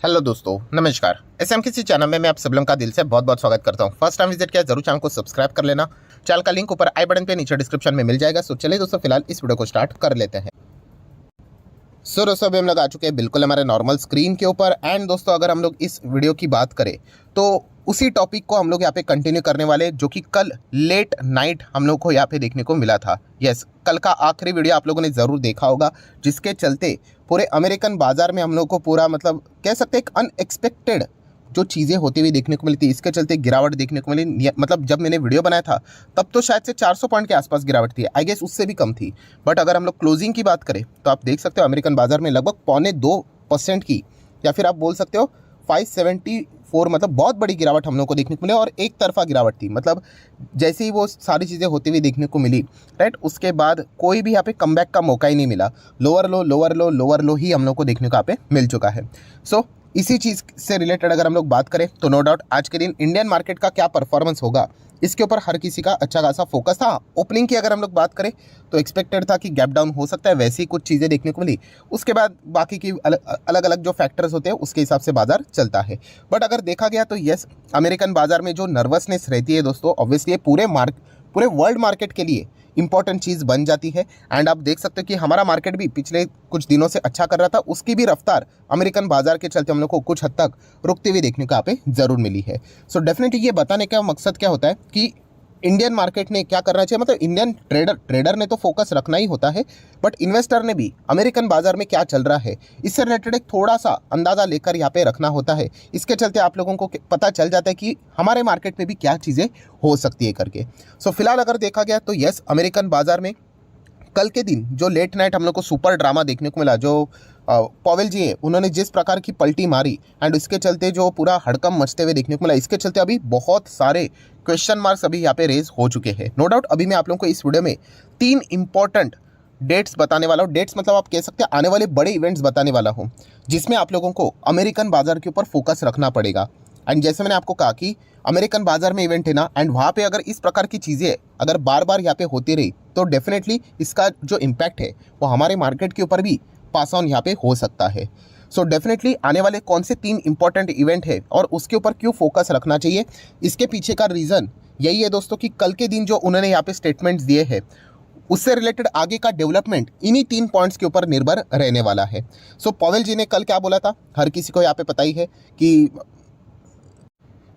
Hello दोस्तों, नमस्कार। SMKC channel में मैं आप सब लोगों का दिल से बहुत बहुत स्वागत करता हूं। फर्स्ट टाइम विजिट किया जरूर चैनल को सब्सक्राइब कर लेना। चैनल का लिंक ऊपर आई बटन पे नीचे डिस्क्रिप्शन में मिल जाएगा। सो चलिए दोस्तों, फिलहाल इस वीडियो को स्टार्ट कर लेते हैं। सो दोस्तों, अभी हम लोग आ चुके हैं बिल्कुल हमारे नॉर्मल स्क्रीन के ऊपर। एंड दोस्तों, अगर हम लोग इस वीडियो की बात करें तो उसी टॉपिक को हम लोग यहाँ पे कंटिन्यू करने वाले, जो कि कल लेट नाइट हम लोग को यहाँ पे देखने को मिला था। यस, कल का आखिरी वीडियो आप लोगों ने ज़रूर देखा होगा, जिसके चलते पूरे अमेरिकन बाजार में हम लोग को पूरा मतलब कह सकते हैं एक अनएक्सपेक्टेड जो चीज़ें होती हुई देखने को मिली थी। इसके चलते गिरावट देखने को मिली। मतलब जब मैंने वीडियो बनाया था तब तो शायद से 400 पॉइंट के आसपास गिरावट थी, आई गेस उससे भी कम थी। बट अगर हम लोग क्लोजिंग की बात करें तो आप देख सकते हो अमेरिकन बाजार में लगभग 0.25% की, या फिर आप बोल सकते हो 574, मतलब बहुत बड़ी गिरावट हम लोग को देखने को मिली। और एक तरफा गिरावट थी, मतलब जैसे ही वो सारी चीज़ें होती हुई देखने को मिली, राइट, उसके बाद कोई भी यहाँ पे कमबैक का मौका ही नहीं मिला। लोअर लो लोअर लो लोअर लो ही हम लोग को देखने को यहाँ पे मिल चुका है। सो इसी चीज़ से रिलेटेड अगर हम लोग बात करें तो नो डाउट आज के दिन इंडियन मार्केट का क्या परफॉर्मेंस होगा, इसके ऊपर हर किसी का अच्छा खासा फोकस था। ओपनिंग की अगर हम लोग बात करें तो एक्सपेक्टेड था कि गैप डाउन हो सकता है, वैसी कुछ चीज़ें देखने को मिली। उसके बाद बाकी की अलग अलग जो फैक्टर्स होते हैं उसके हिसाब से बाजार चलता है। बट अगर देखा गया तो यस, अमेरिकन बाजार में जो नर्वसनेस रहती है दोस्तों, ऑब्वियसली पूरे वर्ल्ड मार्केट के लिए इंपॉर्टेंट चीज़ बन जाती है। एंड आप देख सकते हो कि हमारा मार्केट भी पिछले कुछ दिनों से अच्छा कर रहा था, उसकी भी रफ्तार अमेरिकन बाजार के चलते हम लोग को कुछ हद तक रुकते हुए देखने को यहाँ पे ज़रूर मिली है। सो डेफिनेटली ये बताने का मकसद क्या होता है कि इंडियन मार्केट ने क्या करना चाहिए, मतलब इंडियन ट्रेडर ने तो फोकस रखना ही होता है, बट इन्वेस्टर ने भी अमेरिकन बाजार में क्या चल रहा है इससे रिलेटेड एक थोड़ा सा अंदाज़ा लेकर यहाँ पे रखना होता है। इसके चलते आप लोगों को पता चल जाता है कि हमारे मार्केट में भी क्या चीज़ें हो सकती है करके। सो फिलहाल अगर देखा गया तो यस, अमेरिकन बाजार में कल के दिन जो लेट नाइट हम लोग को सुपर ड्रामा देखने को मिला, जो पॉवेल जी हैं उन्होंने जिस प्रकार की पलटी मारी, एंड उसके चलते जो पूरा हड़कंप मचते हुए देखने को मिला, इसके चलते अभी बहुत सारे क्वेश्चन मार्क्स अभी यहाँ पे रेज हो चुके हैं। नो डाउट अभी मैं आप लोगों को इस वीडियो में 3 इंपॉर्टेंट डेट्स बताने वाला हूँ। डेट्स मतलब आप कह सकते हैं आने वाले बड़े इवेंट्स बताने वाला हूँ, जिसमें आप लोगों को अमेरिकन बाजार के ऊपर फोकस रखना पड़ेगा। एंड जैसे मैंने आपको कहा कि अमेरिकन बाजार में इवेंट है ना, एंड वहाँ पे अगर इस प्रकार की चीज़ें अगर बार बार यहाँ पे होती रही तो डेफिनेटली इसका जो इम्पैक्ट है वो हमारे मार्केट के ऊपर भी पास ऑन यहाँ पे हो सकता है। सो डेफिनेटली आने वाले कौन से 3 इंपॉर्टेंट इवेंट है और उसके ऊपर क्यों फोकस रखना चाहिए, इसके पीछे का रीज़न यही है दोस्तों कि कल के दिन जो उन्होंने यहाँ पे स्टेटमेंट्स दिए हैं उससे रिलेटेड आगे का डेवलपमेंट इन्हीं 3 पॉइंट्स के ऊपर निर्भर रहने वाला है। सो पॉवेल जी ने कल क्या बोला था, हर किसी को यहाँ पे पता ही है कि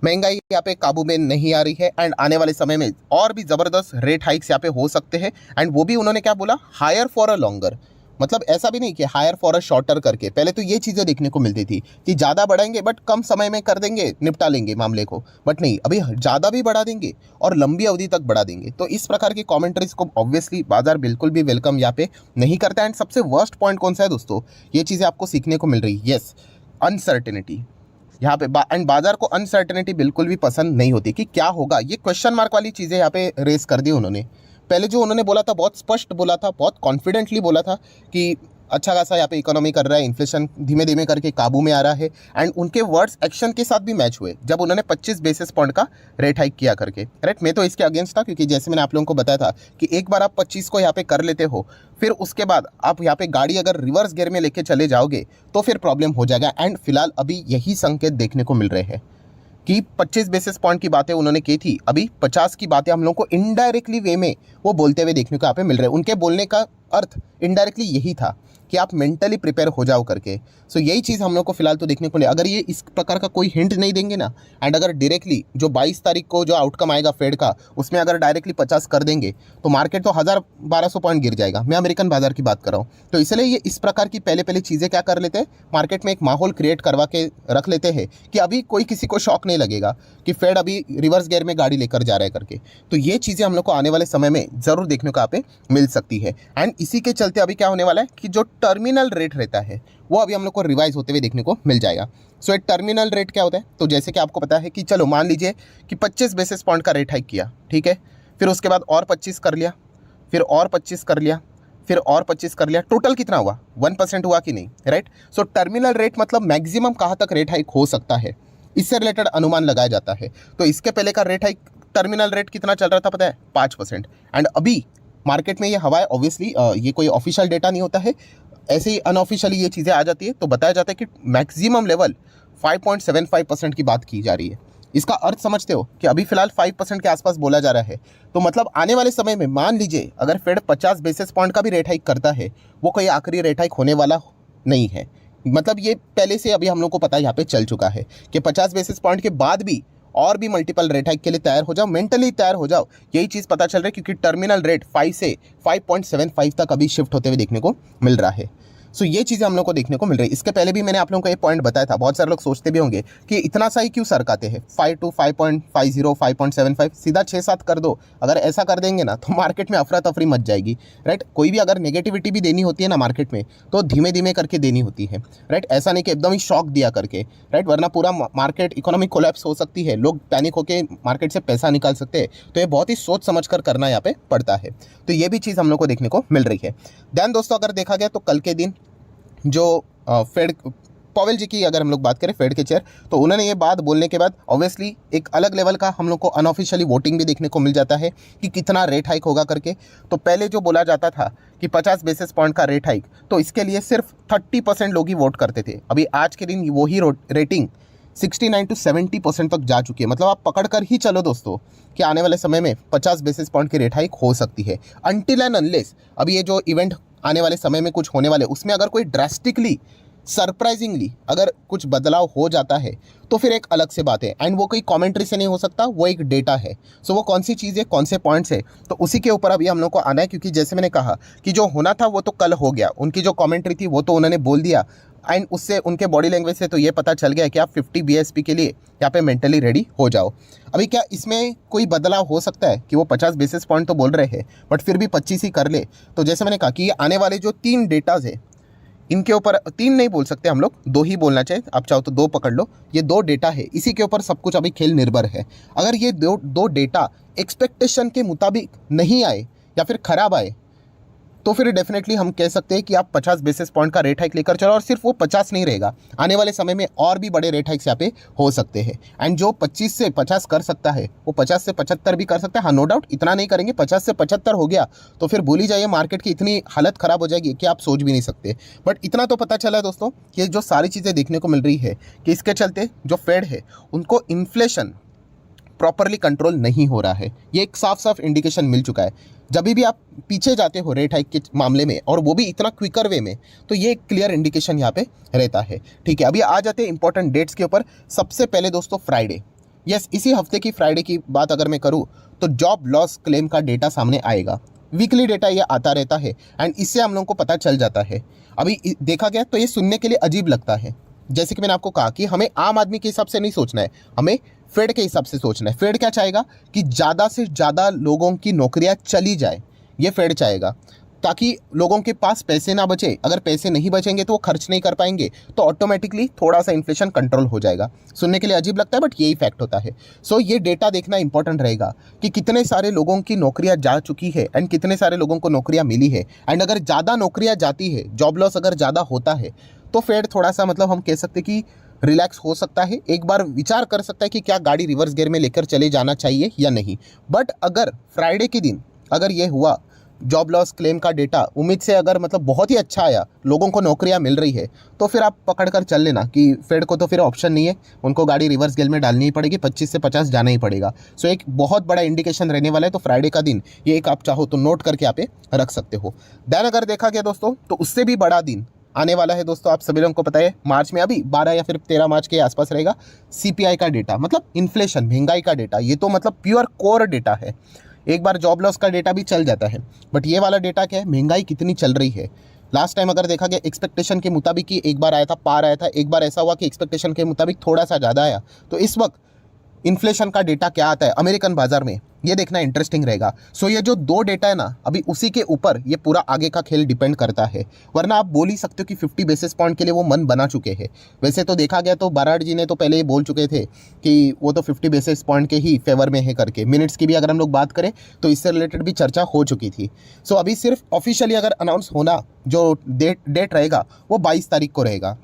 महंगाई यहाँ पे काबू में नहीं आ रही है, एंड आने वाले समय में और भी ज़बरदस्त रेट हाइक्स यहाँ पे हो सकते हैं। एंड वो भी उन्होंने क्या बोला, हायर फॉर अ लॉन्गर, मतलब ऐसा भी नहीं कि हायर फॉर अ शॉर्टर करके। पहले तो ये चीज़ें देखने को मिलती थी कि ज़्यादा बढ़ाएंगे बट कम समय में कर देंगे, निपटा लेंगे मामले को, बट नहीं, अभी ज़्यादा भी बढ़ा देंगे और लंबी अवधि तक बढ़ा देंगे। तो इस प्रकार की कॉमेंट्रीज को ऑब्वियसली बाजार बिल्कुल भी वेलकम यहाँ पे नहीं करता। एंड सबसे वर्स्ट पॉइंट कौन सा है दोस्तों, ये चीज़ें आपको सीखने को मिल रही है, यस, अनसर्टेनिटी यहाँ पे। एंड बाजार को अनसर्टेनिटी बिल्कुल भी पसंद नहीं होती कि क्या होगा, ये क्वेश्चन मार्क वाली चीज़ें यहाँ पे रेस कर दी उन्होंने। पहले जो उन्होंने बोला था बहुत स्पष्ट बोला था, बहुत कॉन्फिडेंटली बोला था कि अच्छा खासा यहाँ पे इकोनॉमी कर रहा है, इन्फ्लेशन धीमे धीमे करके काबू में आ रहा है। एंड उनके वर्ड्स एक्शन के साथ भी मैच हुए जब उन्होंने 25 बेसिस पॉइंट का रेट हाइक किया करके, राइट। मैं तो इसके अगेंस्ट था, क्योंकि जैसे मैंने आप लोगों को बताया था कि एक बार आप 25 को यहाँ पे कर लेते हो, फिर उसके बाद आप यहाँ पे गाड़ी अगर रिवर्स गियर में लेके चले जाओगे तो फिर प्रॉब्लम हो जाएगा। एंड फिलहाल अभी यही संकेत देखने को मिल रहे हैं कि 25 बेसिस पॉइंट की बातें उन्होंने की थी, अभी 50 की बातें हम लोग को इनडायरेक्टली वे में वो बोलते हुए देखने को यहाँ पे मिल रहे हैं। उनके बोलने का अर्थ इनडायरेक्टली यही था कि आप मेंटली प्रिपेयर हो जाओ करके। सो यही चीज़ हम लोग को फिलहाल तो देखने को मिले। अगर ये इस प्रकार का कोई हिंट नहीं देंगे ना, एंड अगर डायरेक्टली जो 22 तारीख को जो आउटकम आएगा फेड का, उसमें अगर डायरेक्टली 50 कर देंगे तो मार्केट तो 1000-1200 पॉइंट गिर जाएगा। मैं अमेरिकन बाजार की बात कर रहा हूँ। तो इसलिए ये इस प्रकार की पहले चीज़ें क्या कर लेते हैं, मार्केट में एक माहौल क्रिएट करवा के रख लेते हैं कि अभी कोई किसी को शॉक नहीं लगेगा कि फेड अभी रिवर्स गियर में गाड़ी लेकर जा रहा है करके। तो ये चीज़ें हम लोग को आने वाले समय में ज़रूर देखने को यहाँ पे मिल सकती है। एंड इसी के चलते अभी क्या होने वाला है कि जो टर्मिनल रेट रहता है वो अभी हम लोग को रिवाइज होते हुए देखने को मिल जाएगा। सो एक टर्मिनल रेट क्या होता है, तो जैसे कि आपको पता है कि चलो मान लीजिए कि 25 बेसिस पॉइंट का रेट हाइक किया, ठीक है, फिर उसके बाद और 25 कर लिया, फिर और 25 कर लिया, फिर और 25 कर लिया, टोटल कितना हुआ, 1% हुआ कि नहीं, राइट। सो टर्मिनल रेट मतलब मैक्सिमम कहाँ तक रेट हाइक हो सकता है, इससे रिलेटेड अनुमान लगाया जाता है। तो इसके पहले का रेट हाइक टर्मिनल रेट कितना चल रहा था पता है, 5%। एंड अभी मार्केट में ये हवा है, ऑब्वियसली ये कोई ऑफिशियल डेटा नहीं होता है, ऐसे ही अनऑफिशियली ये चीज़ें आ जाती है तो बताया जाता है कि मैक्सिमम लेवल 5.75% की बात की जा रही है। इसका अर्थ समझते हो कि अभी फिलहाल 5% के आसपास बोला जा रहा है, तो मतलब आने वाले समय में मान लीजिए अगर फेड 50 बेसिस पॉइंट का भी रेट हाइक करता है, वो कोई आखिरी रेट हाइक होने वाला नहीं है। मतलब ये पहले से अभी हम लोग को पता यहाँ पे चल चुका है कि 50 बेसिस पॉइंट के बाद भी और भी मल्टीपल रेट हाइक के लिए तैयार हो जाओ, मेंटली तैयार हो जाओ। यही चीज़ पता चल रहा है क्योंकि टर्मिनल रेट 5 से 5.75 तक अभी शिफ्ट होते हुए देखने को मिल रहा है। सो ये चीज़ें हम लोग को देखने को मिल रही है। इसके पहले भी मैंने आप लोगों को एक पॉइंट बताया था, बहुत सारे लोग सोचते भी होंगे कि इतना सा ही क्यों सरकाते हैं, 5 to 5.50 5.75 सीधा 6-7 कर दो। अगर ऐसा कर देंगे ना तो मार्केट में अफरा तफरी मच जाएगी, राइट। कोई भी अगर नेगेटिविटी भी देनी होती है ना मार्केट में तो धीमे धीमे करके देनी होती है, राइट। ऐसा नहीं कि एकदम ही शॉक दिया करके, राइट, वरना पूरा मार्केट इकोनॉमिक कोलैप्स हो सकती है, लोग पैनिक होकर मार्केट से पैसा निकाल सकते हैं। तो ये बहुत ही सोच समझ कर करना यहाँ पे पड़ता है। तो ये भी चीज़ हम लोग को देखने को मिल रही है। देन दोस्तों अगर देखा गया तो कल के दिन जो फेड पॉवेल जी की अगर हम लोग बात करें फेड के चेयर, तो उन्होंने ये बात बोलने के बाद ऑब्वियसली एक अलग लेवल का हम लोग को अनऑफिशियली वोटिंग भी देखने को मिल जाता है कि कितना रेट हाइक होगा करके। तो पहले जो बोला जाता था कि 50 बेसिस पॉइंट का रेट हाइक, तो इसके लिए सिर्फ 30% लोग ही वोट करते थे। अभी आज के दिन वही रेटिंग 69 to 70% तक जा चुकी है। मतलब आप पकड़ कर ही चलो दोस्तों कि आने वाले समय में 50 बेसिस पॉइंट की रेट हाइक हो सकती है, अनटिल एंड अनलेस अभी ये जो इवेंट आने वाले समय में कुछ होने वाले उसमें अगर कोई ड्रास्टिकली सरप्राइजिंगली अगर कुछ बदलाव हो जाता है तो फिर एक अलग से बात है। एंड वो कोई कमेंट्री से नहीं हो सकता, वो एक डेटा है। सो वो कौन सी चीज़ है, कौन से पॉइंट्स है, तो उसी के ऊपर अभी हम लोग को आना है। क्योंकि जैसे मैंने कहा कि जो होना था वो तो कल हो गया, उनकी जो कमेंट्री थी वो तो उन्होंने बोल दिया। एंड उससे उनके बॉडी लैंग्वेज से तो ये पता चल गया कि आप 50 BSP के लिए यहाँ पे मेंटली रेडी हो जाओ। अभी क्या इसमें कोई बदलाव हो सकता है कि वो 50 बेसिस पॉइंट तो बोल रहे हैं बट फिर भी 25 ही कर ले? तो जैसे मैंने कहा कि ये आने वाले जो 3 डेटाज है इनके ऊपर, 3 नहीं बोल सकते हम लोग, 2 ही बोलना चाहिए, आप चाहो तो 2 पकड़ लो। ये 2 डेटा है, इसी के ऊपर सब कुछ अभी खेल निर्भर है। अगर ये दो डेटा एक्सपेक्टेशन के मुताबिक नहीं आए या फिर खराब आए तो फिर डेफिनेटली हम कह सकते हैं कि आप 50 बेसिस पॉइंट का रेट हाइक लेकर चलो। और सिर्फ वो 50 नहीं रहेगा, आने वाले समय में और भी बड़े रेट हाइक्स यहाँ पे हो सकते हैं। एंड जो 25 से 50 कर सकता है वो 50 से 75 भी कर सकता है। हाँ, नो डाउट इतना नहीं करेंगे, 50 से 75 हो गया तो फिर भूल ही जाइए, मार्केट की इतनी हालत ख़राब हो जाएगी कि आप सोच भी नहीं सकते। बट इतना तो पता चला है दोस्तों कि जो सारी चीज़ें देखने को मिल रही है कि इसके चलते जो फेड है उनको इन्फ्लेशन प्रॉपरली कंट्रोल नहीं हो रहा है। ये एक साफ साफ इंडिकेशन मिल चुका है। जब भी आप पीछे जाते हो रेट हाइक के मामले में और वो भी इतना क्विकर वे में, तो ये एक क्लियर इंडिकेशन यहाँ पे रहता है। ठीक है, अभी आ जाते हैं इंपॉर्टेंट डेट्स के ऊपर। सबसे पहले दोस्तों फ्राइडे, यस इसी हफ्ते की फ्राइडे की बात अगर मैं करूँ तो जॉब लॉस क्लेम का डेटा सामने आएगा। वीकली डेटा ये आता रहता है एंड इससे हम लोगों को पता चल जाता है। अभी देखा गया तो ये सुनने के लिए अजीब लगता है, जैसे कि मैंने आपको कहा कि हमें आम आदमी के हिसाब से नहीं सोचना है, हमें फेड के हिसाब से सोचना है। फेड क्या चाहेगा कि ज़्यादा से ज़्यादा लोगों की नौकरियां चली जाए, ये फेड चाहेगा, ताकि लोगों के पास पैसे ना बचे। अगर पैसे नहीं बचेंगे तो वो खर्च नहीं कर पाएंगे, तो ऑटोमेटिकली थोड़ा सा इन्फ्लेशन कंट्रोल हो जाएगा। सुनने के लिए अजीब लगता है बट यही फैक्ट होता है। सो ये डेटा देखना इंपॉर्टेंट रहेगा कि कितने सारे लोगों की नौकरियां जा चुकी है एंड कितने सारे लोगों को नौकरियां मिली है। एंड अगर ज़्यादा नौकरियां जाती है, जॉब लॉस अगर ज़्यादा होता है, तो फेड थोड़ा सा मतलब हम कह सकते कि रिलैक्स हो सकता है, एक बार विचार कर सकता है कि क्या गाड़ी रिवर्स गियर में लेकर चले जाना चाहिए या नहीं। बट अगर फ्राइडे के दिन अगर ये हुआ जॉब लॉस क्लेम का डेटा उम्मीद से अगर मतलब बहुत ही अच्छा आया, लोगों को नौकरियां मिल रही है, तो फिर आप पकड़ कर चल लेना कि फेड को तो फिर ऑप्शन नहीं है, उनको गाड़ी रिवर्स गियर में डालनी ही पड़ेगी, 25 से 50 जाना ही पड़ेगा। सो एक बहुत बड़ा इंडिकेशन रहने वाला है। तो फ्राइडे का दिन ये एक आप चाहो तो नोट करके आप रख सकते हो। देन अगर देखा गया दोस्तों तो उससे भी बड़ा दिन आने वाला है दोस्तों, आप सभी लोगों को पता है मार्च में, अभी 12 या फिर 13 मार्च के आसपास रहेगा CPI का डेटा, मतलब इन्फ्लेशन, महंगाई का डेटा। ये तो मतलब प्योर कोर डेटा है। एक बार जॉब लॉस का डेटा भी चल जाता है बट ये वाला डेटा क्या है, महंगाई कितनी चल रही है। लास्ट टाइम अगर देखा गया एक्सपेक्टेशन के मुताबिक ही एक बार आया था, पार आया था, एक बार ऐसा हुआ कि एक्सपेक्टेशन के मुताबिक थोड़ा सा ज़्यादा आया। तो इस वक्त इन्फ्लेशन का डेटा क्या आता है अमेरिकन बाजार में, ये देखना इंटरेस्टिंग रहेगा। सो ये जो 2 डेटा है ना, अभी उसी के ऊपर ये पूरा आगे का खेल डिपेंड करता है। वरना आप बोल ही सकते हो कि 50 बेसिस पॉइंट के लिए वो मन बना चुके हैं। वैसे तो देखा गया तो बाराड जी ने तो पहले ही बोल चुके थे कि वो तो 50 बेसिस पॉइंट के ही फेवर में है करके। मिनट्स की भी अगर हम लोग बात करें तो इससे रिलेटेड भी चर्चा हो चुकी थी। सो अभी सिर्फ ऑफिशियली अगर अनाउंस होना जो डेट रहेगा वो 22 तारीख को रहेगा।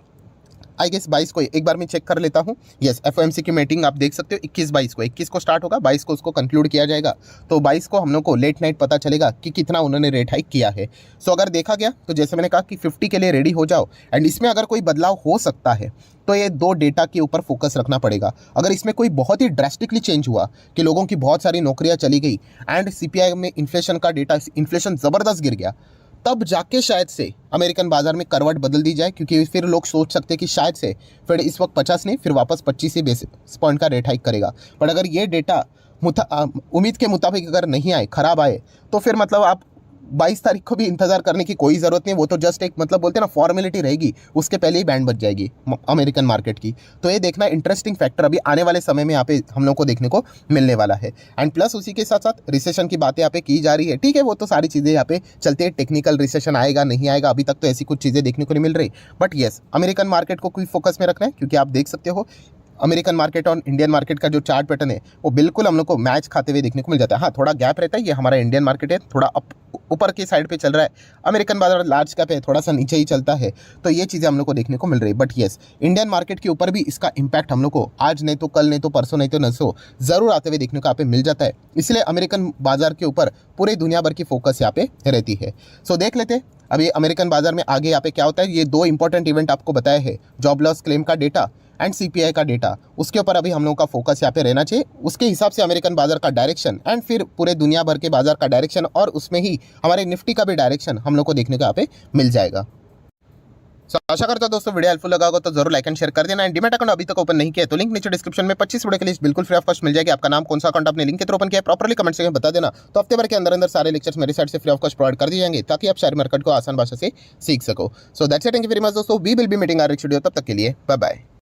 आई गेस 22 को, एक बार मैं चेक कर लेता हूँ। यस, एफओएमसी की मीटिंग आप देख सकते हो 21-22 को, 21 को स्टार्ट होगा, 22 को उसको कंक्लूड किया जाएगा। तो 22 को हम लोग को लेट नाइट पता चलेगा कि कितना उन्होंने रेट हाइक किया है। सो अगर देखा गया तो जैसे मैंने कहा कि 50 के लिए रेडी हो जाओ, एंड इसमें अगर कोई बदलाव हो सकता है तो ये दो डेटा के ऊपर फोकस रखना पड़ेगा। अगर इसमें कोई बहुत ही ड्रास्टिकली चेंज हुआ कि लोगों की बहुत सारी नौकरियां चली गई एंड सीपीआई में इन्फ्लेशन का डेटा, इन्फ्लेशन ज़बरदस्त गिर गया, तब जाके शायद से अमेरिकन बाजार में करवट बदल दी जाए, क्योंकि फिर लोग सोच सकते हैं कि शायद से फिर इस वक्त 50 नहीं, फिर वापस 25 ही बेसिस पॉइंट का रेट हाइक करेगा। पर अगर ये डेटा उम्मीद के मुताबिक अगर नहीं आए, खराब आए, तो फिर मतलब आप 22 तारीख को भी इंतजार करने की कोई ज़रूरत नहीं। वो तो जस्ट एक मतलब बोलते हैं ना फॉर्मेलिटी रहेगी, उसके पहले ही बैंड बज जाएगी अमेरिकन मार्केट की। तो ये देखना इंटरेस्टिंग फैक्टर अभी आने वाले समय में यहाँ पे हम लोग को देखने को मिलने वाला है। एंड प्लस उसी के साथ साथ रिसेशन की बातें यहाँ पे की जा रही है। ठीक है, वो तो सारी चीज़ें यहाँ पे चलती है, टेक्निकल रिसेशन आएगा नहीं आएगा, अभी तक तो ऐसी कुछ चीज़ें देखने को नहीं मिल रही। बट येस, अमेरिकन मार्केट को कोई फोकस में रखना है, क्योंकि आप देख सकते हो अमेरिकन मार्केट और इंडियन मार्केट का जो चार्ट पैटर्न है वो बिल्कुल हम लोग को मैच खाते हुए देखने को मिल जाता है। हाँ, थोड़ा गैप रहता है, ये हमारा इंडियन मार्केट है, थोड़ा ऊपर की साइड पे चल रहा है, अमेरिकन बाजार लार्ज कैप है, थोड़ा सा नीचे ही चलता है। तो ये चीज़ें हम लोग को देखने को मिल रही है। बट येस, इंडियन मार्केट के ऊपर भी इसका इंपैक्ट हम लोग को आज नहीं तो कल, नहीं तो परसों, नहीं तो नसों ज़रूर आते हुए देखने को यहाँ पे मिल जाता है। इसलिए अमेरिकन बाजार के ऊपर पूरे दुनिया भर की फोकस यहाँ पे रहती है। सो देख लेते हैं अभी अमेरिकन बाजार में आगे यहाँ पे क्या होता है। ये दो इंपॉर्टेंट इवेंट आपको बताया है, जॉब लॉस क्लेम का डेटा एंड सीपीआई का डेटा, उसके ऊपर अभी हम लोगों का फोकस यहाँ पे रहना चाहिए। उसके हिसाब से अमेरिकन बाजार का डायरेक्शन एंड फिर पूरे दुनिया भर के बाजार का डायरेक्शन, और उसमें ही हमारे निफ्टी का भी डायरेक्शन हम लोग को देखने को यहाँ पे मिल जाएगा। सो आशा करता हूं दोस्तों वीडियो हेल्पफुल लगा होगा तो जरूर लाइक एंड शेयर कर देना। एंड डीमैट अकाउंट अभी तक ओपन नहीं किया तो लिंक नीचे डिस्क्रिप्शन में 25 वीडियो की लिस्ट बिल्कुल फ्री ऑफ कॉस्ट मिल जाएगी। आपका नाम कौन सा अकाउंट आपने लिंक के थ्रू ओपन किया है प्रॉपर्ली कमेंट सेक्शन में बता देना। तो हफ्ते भर के अंदर सारे लेक्चर्स मेरी साइड से फ्री ऑफ कॉस्ट प्रोवाइड कर दिए जाएंगे, ताकि आप शेयर मार्केट को आसान भाषा से सीख सको। So that's it, thank you very much दोस्तों, we will be meeting our next video. तब तक के लिए बाय बाय।